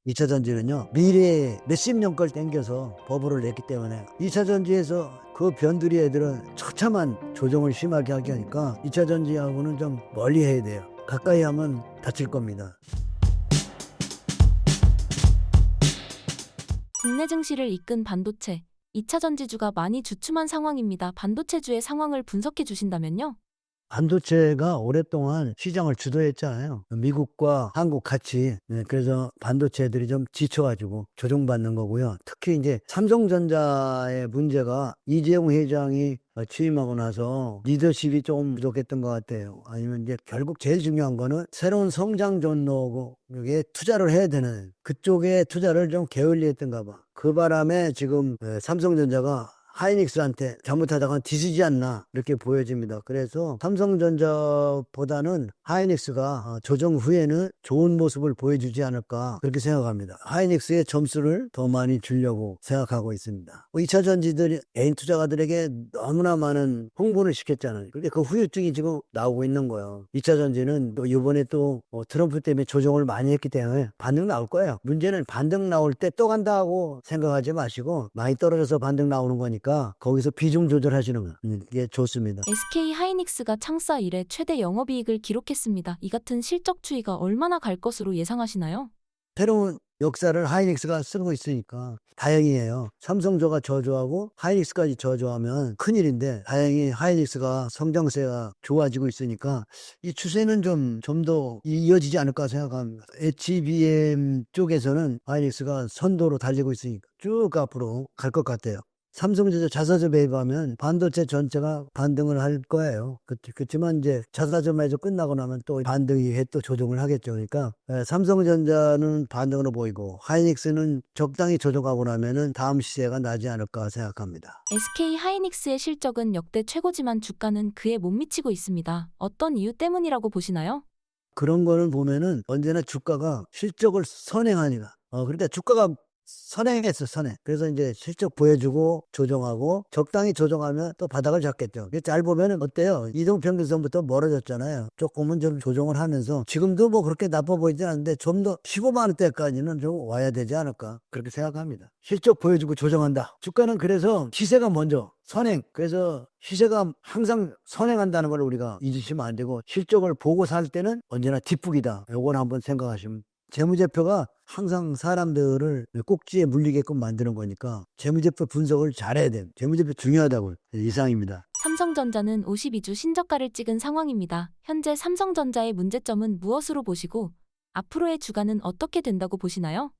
2차 전지는요, 미래에 몇십 년 걸 땡겨서 버블을 냈기 때문에 2차 전지에서 그 변두리 애들은 처참한 조정을 심하게 하게 하니까 2차 전지하고는 좀 멀리 해야 돼요. 가까이 하면 다칠 겁니다. 국내 증시를 이끈 반도체, 2차 전지주가 많이 주춤한 상황입니다. 반도체주의 상황을 분석해 주신다면요? 반도체가 오랫동안 시장을 주도했잖아요. 미국과 한국 같이. 그래서 반도체들이 좀 지쳐가지고 조정받는 거고요. 특히 이제 삼성전자의 문제가 이재용 회장이 취임하고 나서 리더십이 조금 부족했던 것 같아요. 아니면 이제 결국 제일 중요한 거는 새로운 성장 전로고 여기에 투자를 해야 되는 그쪽에 투자를 좀 게을리했던가 봐. 그 바람에 지금 삼성전자가 하이닉스한테 잘못하다가 뒤지지 않나 이렇게 보여집니다. 그래서 삼성전자보다는 하이닉스가 조정 후에는 좋은 모습을 보여주지 않을까 그렇게 생각합니다. 하이닉스의 점수를 더 많이 주려고 생각하고 있습니다. 2차 전지들이 개인 투자가들에게 너무나 많은 홍보를 시켰잖아요. 그런데 그 후유증이 지금 나오고 있는 거예요. 2차 전지는 또 이번에 또 트럼프 때문에 조정을 많이 했기 때문에 반등 나올 거예요. 문제는 반등 나올 때 또 간다 하고 생각하지 마시고 많이 떨어져서 반등 나오는 거니까 거기서 비중 조절하시는 게 좋습니다. SK 하이닉스가 창사 이래 최대 영업이익을 기록했습니다. 이 같은 실적 추이가 얼마나 갈 것으로 예상하시나요? 새로운 역사를 하이닉스가 쓰고 있으니까 다행이에요. 삼성조가 저조하고 하이닉스까지 저조하면 큰일인데 다행히 하이닉스가 성장세가 좋아지고 있으니까 이 추세는 좀 더 이어지지 않을까 생각합니다. HBM 쪽에서는 하이닉스가 선도로 달리고 있으니까 쭉 앞으로 갈 것 같아요. 삼성전자 자사주 매입하면 반도체 전체가 반등을 할 거예요. 그렇지만 이제 자사주 매입 끝나고 나면 또 반등 이후에 또 조정을 하겠죠. 그러니까 삼성전자는 반등으로 보이고 하이닉스는 적당히 조정하고 나면은 다음 시세가 나지 않을까 생각합니다. SK 하이닉스의 실적은 역대 최고지만 주가는 그에 못 미치고 있습니다. 어떤 이유 때문이라고 보시나요? 그런 거는 보면은 언제나 주가가 실적을 선행하니까. 그러니까 주가가 선행했어, 선행. 그래서 이제 실적 보여주고 조정하고 적당히 조정하면 또 바닥을 잡겠죠. 잘 보면은 어때요? 이동평균선부터 멀어졌잖아요. 조금은 좀 조정을 하면서 지금도 뭐 그렇게 나빠 보이지 않는데 좀 더 15만 원대까지는 좀 와야 되지 않을까 그렇게 생각합니다. 실적 보여주고 조정한다. 주가는 그래서 시세가 먼저 선행. 그래서 시세가 항상 선행한다는 걸 우리가 잊으시면 안 되고 실적을 보고 살 때는 언제나 뒷북이다. 요건 한번 생각하시면 재무제표가 항상 사람들을 꼭지에 물리게끔 만드는 거니까 재무제표 분석을 잘해야 돼요. 재무제표 중요하다고요. 이상입니다. 삼성전자는 52주 신저가를 찍은 상황입니다. 현재 삼성전자의 문제점은 무엇으로 보시고 앞으로의 주가는 어떻게 된다고 보시나요?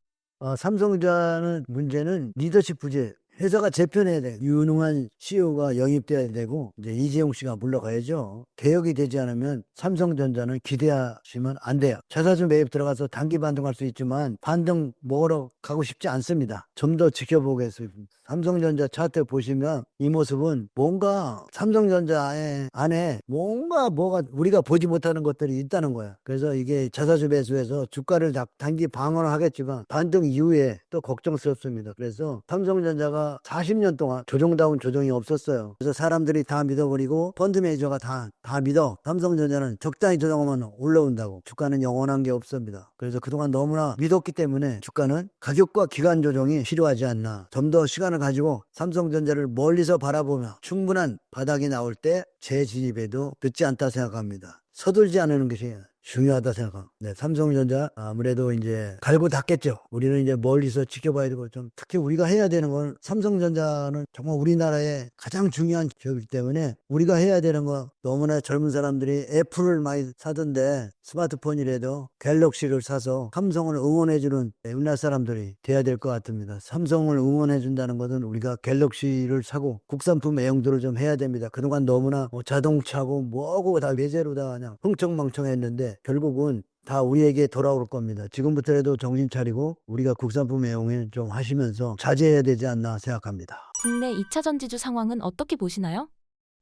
삼성전자는 문제는 리더십 부재. 회사가 재편해야 돼. 유능한 CEO가 영입돼야 되고 이제 이재용 씨가 물러가야죠. 개혁이 되지 않으면 삼성전자는 기대하시면 안 돼요. 자사주 매입 들어가서 단기 반등할 수 있지만 반등 먹으러 가고 싶지 않습니다. 좀 더 지켜보겠습니다. 삼성전자 차트 보시면 이 모습은 뭔가 삼성전자 안에 뭐가 우리가 보지 못하는 것들이 있다는 거야. 그래서 이게 자사주 매수해서 주가를 단기 방어를 하겠지만 반등 이후에 또 걱정스럽습니다. 그래서 삼성전자가 40년 동안 조정다운 조정이 없었어요. 그래서 사람들이 다 믿어버리고 펀드 매니저가 다 믿어. 삼성전자는 적당히 조정하면 올라온다고. 주가는 영원한 게 없습니다. 그래서 그동안 너무나 믿었기 때문에 주가는 가격과 기간 조정이 필요하지 않나. 좀 더 시간을 가지고 삼성전자를 멀리서 바라보며 충분한 바닥이 나올 때 재진입해도 늦지 않다 생각합니다. 서둘지 않는 것이 중요하다 생각합니다. 네, 삼성전자 아무래도 이제 갈고 닦겠죠. 우리는 이제 멀리서 지켜봐야 되고 좀 특히 우리가 해야 되는 건 삼성전자는 정말 우리나라의 가장 중요한 기업이기 때문에 우리가 해야 되는 거 너무나 젊은 사람들이 애플을 많이 사던데 스마트폰이라도 갤럭시를 사서 삼성을 응원해주는 우리나라 사람들이 돼야 될 것 같습니다. 삼성을 응원해준다는 것은 우리가 갤럭시를 사고 국산품 애용도를 좀 해야 됩니다. 그동안 너무나 자동차고 뭐하고 다 외제로 다 그냥 흥청망청했는데 결국은 다 우리에게 돌아올 겁니다. 지금부터라도 정신 차리고 우리가 국산품 애용을 좀 하시면서 자제해야 되지 않나 생각합니다. 국내 2차 전지주 상황은 어떻게 보시나요?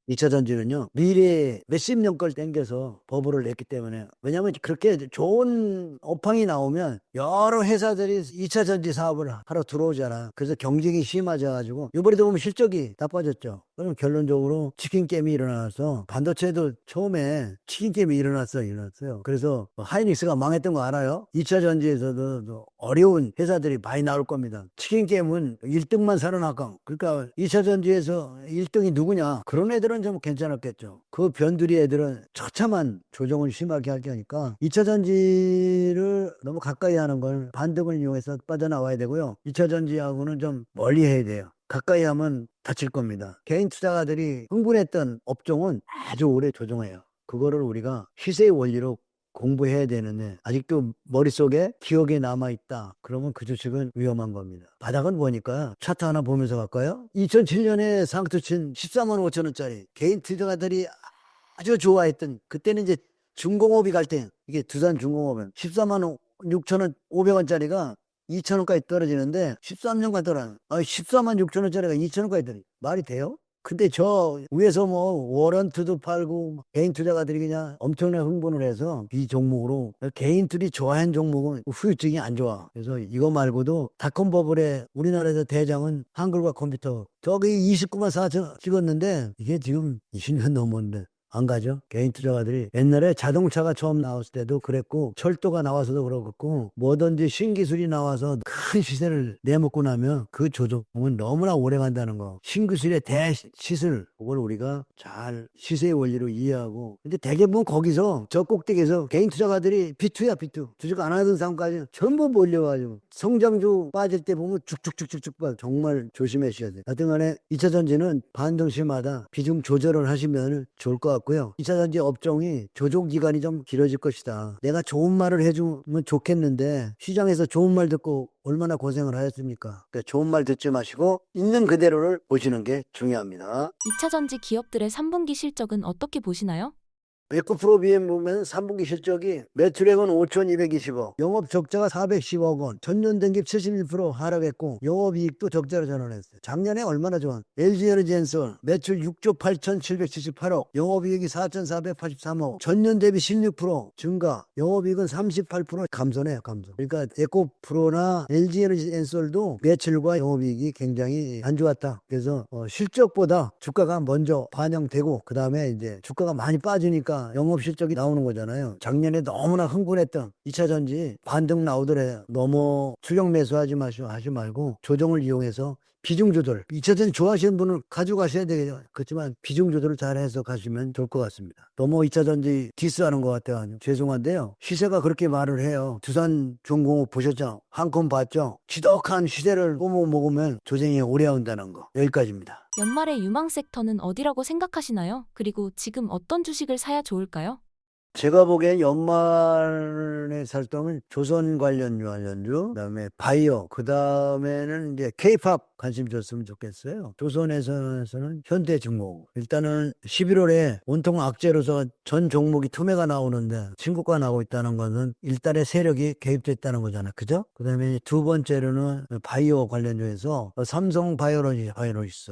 2차 전지는요, 미래에 몇십 년 걸 땡겨서 버블을 냈기 때문에, 왜냐면 그렇게 좋은 업황이 나오면 여러 회사들이 2차 전지 사업을 하러 들어오잖아. 그래서 경쟁이 심해져가지고 이번에도 보면 실적이 나빠졌죠. 그럼 결론적으로 치킨 게임이 일어나서 반도체도 처음에 치킨 게임이 일어났어요. 그래서 하이닉스가 망했던 거 알아요? 2차 전지에서도 또 어려운 회사들이 많이 나올 겁니다. 치킨 게임은 1등만 살아나강. 그러니까 2차 전지에서 1등이 누구냐? 그런 애들은 좀 괜찮았겠죠. 그 변두리 애들은 처참한 조정을 심하게 할 거니까 2차 전지를 너무 가까이 하는 걸 반등을 이용해서 빠져나와야 되고요. 2차 전지하고는 좀 멀리 해야 돼요. 가까이 하면 다칠 겁니다. 개인 투자가들이 흥분했던 업종은 아주 오래 조정해요. 그거를 우리가 시세의 원리로 공부해야 되는데 아직도 머릿속에 기억에 남아있다. 그러면 그 주식은 위험한 겁니다. 바닥은 뭐니까 차트 하나 보면서 갈까요? 2007년에 상투 친 14만 5천 원짜리 개인 투자가들이 아주 좋아했던 그때는 이제 중공업이 갈 때 이게 두산 중공업은 14만 6천 원 500원짜리가 2천 원까지 떨어지는데 13년간 떨어져. 14만 6천 원짜리가 2천 원까지 떨어져. 말이 돼요? 근데 저 위에서 뭐 워런트도 팔고 개인 투자가들이 그냥 엄청나게 흥분을 해서 이 종목으로 개인들이 좋아하는 종목은 후유증이 안 좋아. 그래서 이거 말고도 닷컴 버블의 우리나라에서 대장은 한글과 컴퓨터 저기 29만 4천 찍었는데 이게 지금 20년 넘었는데 안 가죠. 개인 투자가들이 옛날에 자동차가 처음 나왔을 때도 그랬고 철도가 나와서도 그렇고 뭐든지 신기술이 나와서 큰 시세를 내먹고 나면 그 조정은 너무나 오래 간다는 거. 신기술의 대시술 그걸 우리가 잘 시세의 원리로 이해하고 근데 대개분 거기서 저 꼭대기에서 개인 투자가들이 B2야 B2 주식 안 하던 사람까지 전부 몰려가지고 성장주 빠질 때 보면 쭉쭉쭉쭉쭉 빠 정말 조심하셔야 돼요. 하여튼 간에 2차 전지는 반등시마다 비중 조절을 하시면 좋을 것 같고 2차 전지 업종이 조정 기간이 좀 길어질 것이다. 내가 좋은 말을 해주면 좋겠는데 시장에서 좋은 말 듣고 얼마나 고생을 하였습니까? 그러니까 좋은 말 듣지 마시고 있는 그대로를 보시는 게 중요합니다. 2차 전지 기업들의 3분기 실적은 어떻게 보시나요? 메코프로비엠 보면 3분기 실적이 매출액은 5,220억, 영업 적자가 410억 원, 전년 동기 71% 하락했고 영업이익도 적자로 전환했어요. 작년에 얼마나 좋아? LG에너지엔솔 매출 6조 8,778억, 영업이익이 4,483억, 전년 대비 16% 증가, 영업이익은 38% 감소네요. 감소. 그러니까 에코프로나 LG에너지엔솔도 매출과 영업이익이 굉장히 안 좋았다. 그래서 실적보다 주가가 먼저 반영되고 그 다음에 이제 주가가 많이 빠지니까 영업 실적이 나오는 거잖아요. 작년에 너무나 흥분했던 2차 전지 반등 나오더래요. 너무 출력 매수하지 마시고 하지 말고 조정을 이용해서 비중 조절. 2차 전지 좋아하시는 분은 가져가셔야 되겠죠. 그렇지만 비중 조절을 잘해서 가시면 좋을 것 같습니다. 너무 2차 전지 디스하는 것 같아요. 죄송한데요. 시세가 그렇게 말을 해요. 두산 중공업 보셨죠? 한컴 봤죠? 지독한 시세를 꼬모 먹으면 조정이 오래 온다는 거. 여기까지입니다. 연말의 유망 섹터는 어디라고 생각하시나요? 그리고 지금 어떤 주식을 사야 좋을까요? 제가 보기엔 연말에 살 동안 조선 관련주, 그다음에 바이오, 그다음에는 이제 K-팝 관심 줬으면 좋겠어요. 조선에서는 현대중공. 일단은 11월에 온통 악재로서 전 종목이 투매가 나오는데 신고가 나오고 있다는 것은 일단의 세력이 개입됐다는 거잖아요. 그죠? 그다음에 두 번째로는 바이오 관련주에서 삼성 바이오로직스.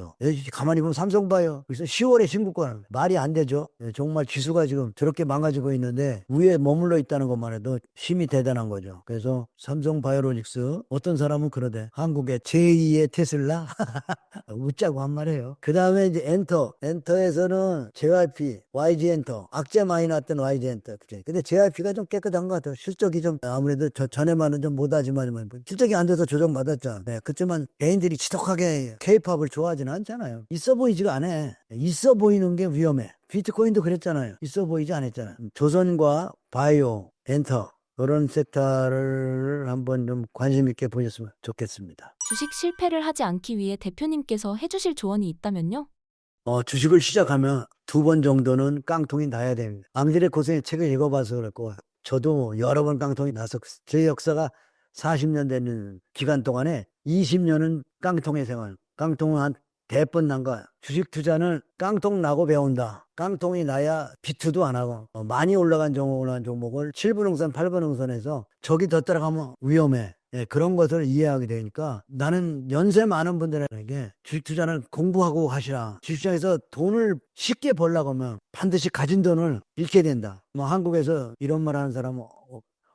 가만히 보면 삼성 바이오 그래서 10월에 신고가 말이 안 되죠. 정말 지수가 지금 저렇게 망가지고 있는데 위에 머물러 있다는 것만 해도 힘이 대단한 거죠. 그래서 삼성 바이오로직스 어떤 사람은 그러대. 한국의 제2의 테슬라 웃자고 한 말이에요. 그 다음에 이제 엔터에서는 JYP, YG엔터 악재 많이 났던 YG엔터. 근데 JYP가 좀 깨끗한 것 같아요. 실적이 좀 아무래도 전에만은 좀 못하지만 실적이 안 돼서 조정받았죠. 네, 그렇지만 개인들이 지독하게 K-팝을 좋아하지는 않잖아요. 있어 보이지가 않아. 있어 보이는 게 위험해. 비트코인도 그랬잖아요. 있어 보이지 않았잖아요. 조선과 바이오, 엔터 그런 섹터를 한번 좀 관심 있게 보셨으면 좋겠습니다. 주식 실패를 하지 않기 위해 대표님께서 해주실 조언이 있다면요? 주식을 시작하면 2번 정도는 깡통이 나야 됩니다. 앙드레 고생의 책을 읽어봐서 그럴 거예요. 저도 여러 번 깡통이 나서 제 역사가 40년 되는 기간 동안에 20년은 깡통의 생활. 깡통은 한 100번 난 거야. 주식 투자는 깡통 나고 배운다. 깡통이 나야 비투도 안 하고 많이 올라간 종목을 7분 응선, 8분 응선해서 저기 더 따라가면 위험해. 예, 그런 것을 이해하게 되니까 나는 연세 많은 분들에게 주식 투자는 공부하고 하시라. 주식시장에서 돈을 쉽게 벌려고 하면 반드시 가진 돈을 잃게 된다. 뭐 한국에서 이런 말 하는 사람은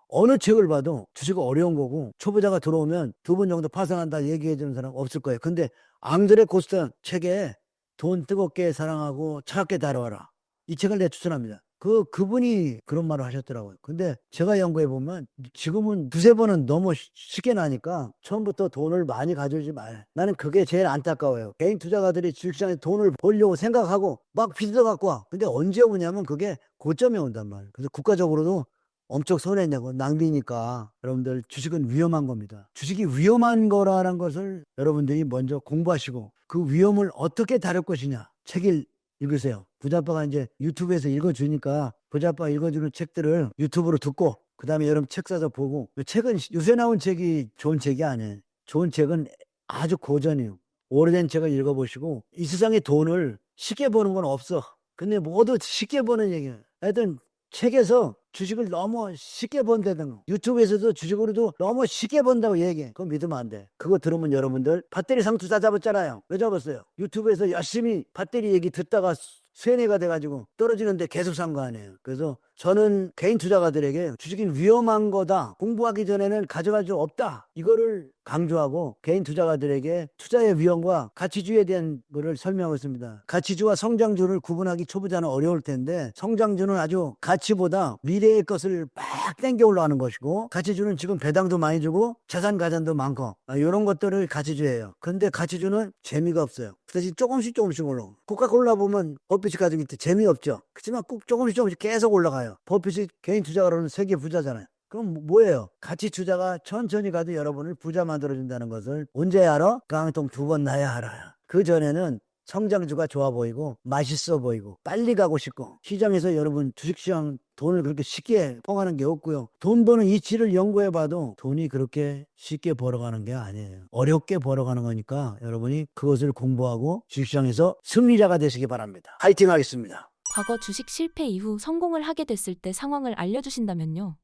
어느 책을 봐도 주식 어려운 거고 초보자가 들어오면 2번 정도 파산한다 얘기해 주는 사람 없을 거예요. 근데 앙드레 코스트 책에 돈 뜨겁게 사랑하고 차갑게 다뤄와라. 이 책을 내가 추천합니다. 그분이 그런 말을 하셨더라고요. 근데 제가 연구해 보면 지금은 2-3번은 너무 쉽게 나니까 처음부터 돈을 많이 가져오지 말. 나는 그게 제일 안타까워요. 개인 투자가들이 주식시장에 돈을 벌려고 생각하고 막 빚어 갖고 와. 근데 언제 오냐면 그게 고점에 온단 말이에요. 그래서 국가적으로도 엄청 손해냐고 낭비니까 여러분들 주식은 위험한 겁니다. 주식이 위험한 거라는 것을 여러분들이 먼저 공부하시고 그 위험을 어떻게 다룰 것이냐 책을 읽으세요. 부자빠가 이제 유튜브에서 읽어주니까 부자빠가 읽어주는 책들을 유튜브로 듣고 그 다음에 여러분 책 사서 보고 책은 요새 나온 책이 좋은 책이 아니에요. 좋은 책은 아주 고전이에요. 오래된 책을 읽어보시고 이 세상에 돈을 쉽게 버는 건 없어. 근데 모두 쉽게 버는 얘기예요. 하여튼 책에서 주식을 너무 쉽게 번다는 거. 유튜브에서도 주식으로도 너무 쉽게 번다고 얘기해. 그거 믿으면 안 돼. 그거 들으면 여러분들 배터리 상투 다 잡았잖아요. 왜 잡았어요? 유튜브에서 열심히 배터리 얘기 듣다가 쇠뇌가 돼가지고 떨어지는데 계속 산 거 아니에요. 그래서 저는 개인 투자가들에게 주식이 위험한 거다. 공부하기 전에는 가져갈 수 없다. 이거를 강조하고 개인 투자가들에게 투자의 위험과 가치주의에 대한 거를 설명하고 있습니다. 가치주와 성장주를 구분하기 초보자는 어려울 텐데 성장주는 아주 가치보다 미래의 것을 막 땡겨 올라가는 것이고 가치주는 지금 배당도 많이 주고 자산 가전도 많고 이런 것들을 가치주예요. 근데 가치주는 재미가 없어요. 그 대신 조금씩 올라. 코카콜라 보면 버핏이 가지고 있대 재미없죠. 그렇지만 꼭 조금씩 계속 올라가요. 버핏이 개인 투자가로는 세계 부자잖아요. 그럼 뭐예요? 가치 투자가 천천히 가도 여러분을 부자 만들어준다는 것을 언제 알아? 깡통 2번 나야 알아요. 그 전에는 성장주가 좋아 보이고 맛있어 보이고 빨리 가고 싶고 시장에서 여러분 주식시장 돈을 그렇게 쉽게 벌어가는 게 없고요. 돈 버는 이치를 연구해봐도 돈이 그렇게 쉽게 벌어가는 게 아니에요. 어렵게 벌어가는 거니까 여러분이 그것을 공부하고 주식시장에서 승리자가 되시기 바랍니다. 파이팅 하겠습니다. 과거 주식 실패 이후 성공을 하게 됐을 때 상황을 알려주신다면요.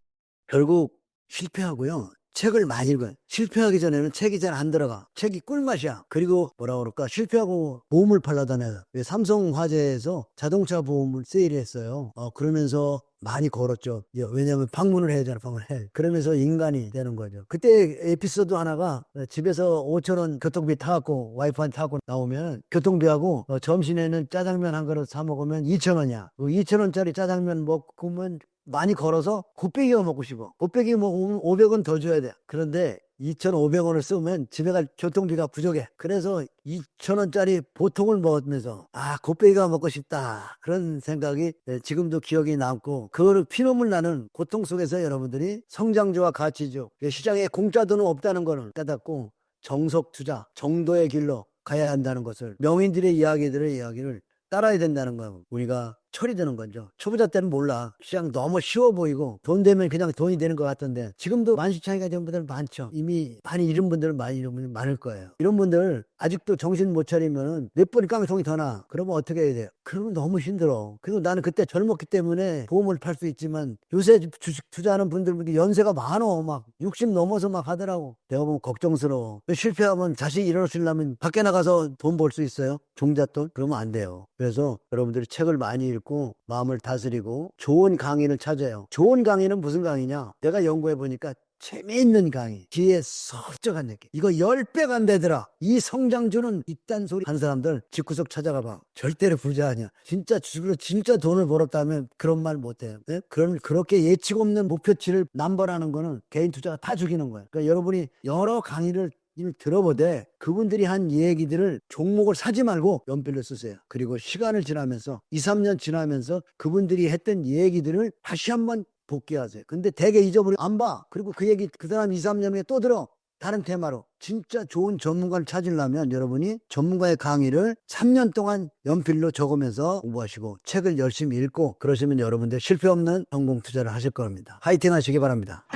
결국 실패하고요. 책을 많이 읽어요. 실패하기 전에는 책이 잘 안 들어가. 책이 꿀맛이야. 그리고 뭐라 그럴까? 실패하고 보험을 팔려다녀요. 삼성화재에서 자동차 보험을 세일했어요. 그러면서 많이 걸었죠. 왜냐하면 방문을 해야 되잖아. 방문을 해. 그러면서 인간이 되는 거죠. 그때 에피소드 하나가 집에서 5,000원 교통비 타갖고 와이프한테 타고 나오면 교통비하고 점심에는 짜장면 한 그릇 사 먹으면 2,000원이야. 2,000원짜리 짜장면 먹으면 많이 걸어서 곱빼기가 먹고 싶어. 곱빼기 먹으면 500원 더 줘야 돼. 그런데 2,500원을 쓰면 집에 갈 교통비가 부족해. 그래서 2,000원짜리 보통을 먹으면서 곱빼기가 먹고 싶다. 그런 생각이 지금도 기억이 남고 그거를 피눈물 나는 고통 속에서 여러분들이 성장주와 가치주, 시장에 공짜 돈은 없다는 거는 깨닫고 정석 투자, 정도의 길로 가야 한다는 것을 명인들의 이야기를 따라야 된다는 거 우리가 처리되는 거죠. 초보자 때는 몰라. 시장 너무 쉬워 보이고 돈 되면 그냥 돈이 되는 것 같던데 지금도 만시창이가 된 분들 많죠. 이미 많이 잃은 분들 많을 거예요. 이런 분들 아직도 정신 못 차리면 몇 번이 깡통이 더 나. 그러면 어떻게 해야 돼요? 그러면 너무 힘들어. 그리고 나는 그때 젊었기 때문에 보험을 팔 수 있지만 요새 주식 투자하는 분들 연세가 많어. 막 60 넘어서 막 하더라고. 내가 보면 걱정스러워. 실패하면 다시 일어나시려면 밖에 나가서 돈 벌 수 있어요? 종잣돈? 그러면 안 돼요. 그래서 여러분들이 책을 많이 읽고 마음을 다스리고 좋은 강의를 찾아요. 좋은 강의는 무슨 강의냐? 내가 연구해 보니까 재미있는 강의, 귀에 섭적한 느낌. 이거 10배가 안 되더라. 이 성장주는 이딴 소리 하는 사람들 집구석 찾아가 봐. 절대로 부자 아니야. 진짜 주식으로 진짜 돈을 벌었다면 그런 말 못해요. 네? 그렇게 예측 없는 목표치를 남발하는 거는 개인 투자가 다 죽이는 거예요. 그러니까 여러분이 여러 강의를 들어보되 그분들이 한 얘기들을 종목을 사지 말고 연필로 쓰세요. 그리고 시간을 지나면서 2-3년 지나면서 그분들이 했던 얘기들을 다시 한번 복귀하세요. 근데 되게 잊어버리고 안 봐. 그리고 그 얘기 그 사람 2-3년 후에 또 들어. 다른 테마로. 진짜 좋은 전문가를 찾으려면 여러분이 전문가의 강의를 3년 동안 연필로 적으면서 공부하시고 책을 열심히 읽고 그러시면 여러분들 실패 없는 성공 투자를 하실 겁니다. 화이팅 하시기 바랍니다.